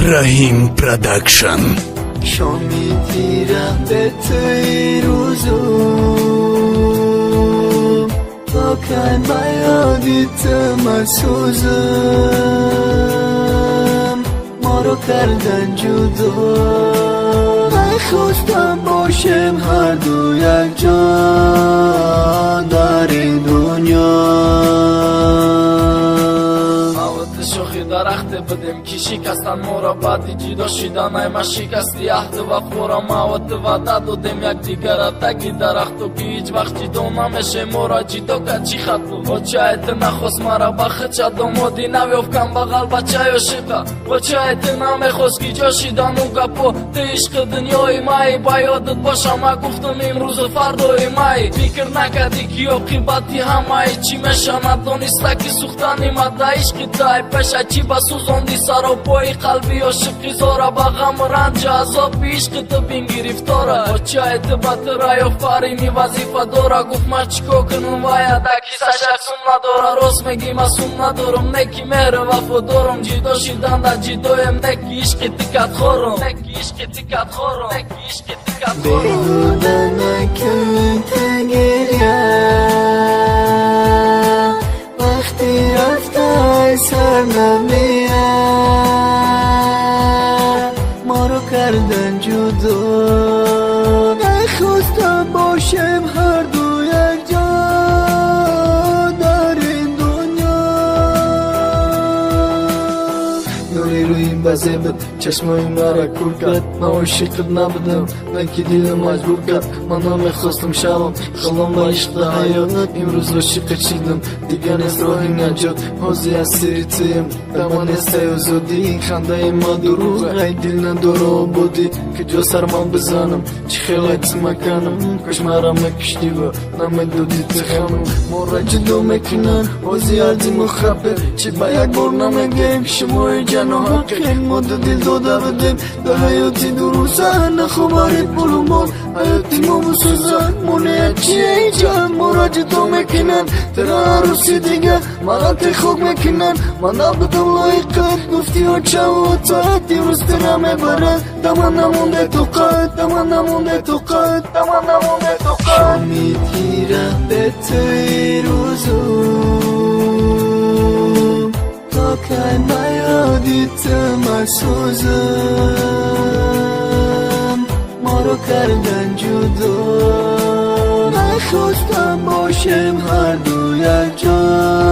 رحیم پروداکشن. شامی تیرم به توی روزم تا کن بیادیت مسوزم ما رو کردن جدا نخواستم باشم هر دو یک جا در این دنیا. شوخی درخت بدیم که شکستن ما را بعدی جدا شدن ای ما شکستی عهد و فورا مواد و دادیم یک دیگر را تگی درخت و که هیچ وقت جدا نمیشه ما را جدا که چی خط و چایت نخواست مرا بخچه دامادی نویفکم بغل بچه یا شقه و چایت نمیخواست که جا شدن و گپو ده عشق دنیای مای با یادت باشم ما گفتم امروز فردای مای فکر نکردی که عاقبتی همه چی میشه ندانسته که سوختنی مده عشق تای پشه چی بسوزاندی سر و پای قلبی عاشقی زاره با غم رنج عذاب عشق تو بین گرفتاره با چایت بطره یا فرینی وظیفه داره گفت من چیکار کنم باید کیسه شخصم نداره راست میگی مسئول ندارم نکی مهر وفا دارم جدا شدن در جدایم نکی عشق تکت خورم نکی عشق تکت خورم نکی عشق تکت خورم بیهوده نکن تگریا وقتی رفته سر نمیه ما رو کردن جدا نخواستم باشم هر دو یک جا در این دنیا. نوری روی این بزه بود چشمای مرا کور کرد من عاشقت نبودم من که دلم مجبور کرد من نمیخواستم شوم خلام با عشق حیات امروز عاشقت شدم دیگه نیست راه نجات حاضی از سری تویم دما نیست آزادی این خنده ما دروغ ای دل نداره آبادی که جا سر من بزنم چی خیلیت مکنم کاش مرا مکشتی و نمیدادی تخمم ما را جدا میکنن حاضی عرضی مخبر چی با یک بار نمیگیم شما جن و حقیم ما دو دل داده بدیم در حیاتی دروزه نخبری پولومان حیاتی ما بسوزن مونه چیه اینجا ما را جدا میکنن ترا عروسی دیگه مرا تخوک میکنن من نبودم لایقت گفتی ها چه و تایت دیروز ترا میبرن دمان نمونده تو قد دمان نمونده تو قد دمان نمونده تو قد شامی تیرم به توی روزم تا کن بیادیت مسوزم ما رو کردن جدا نخواستم باشم هر دو یک جا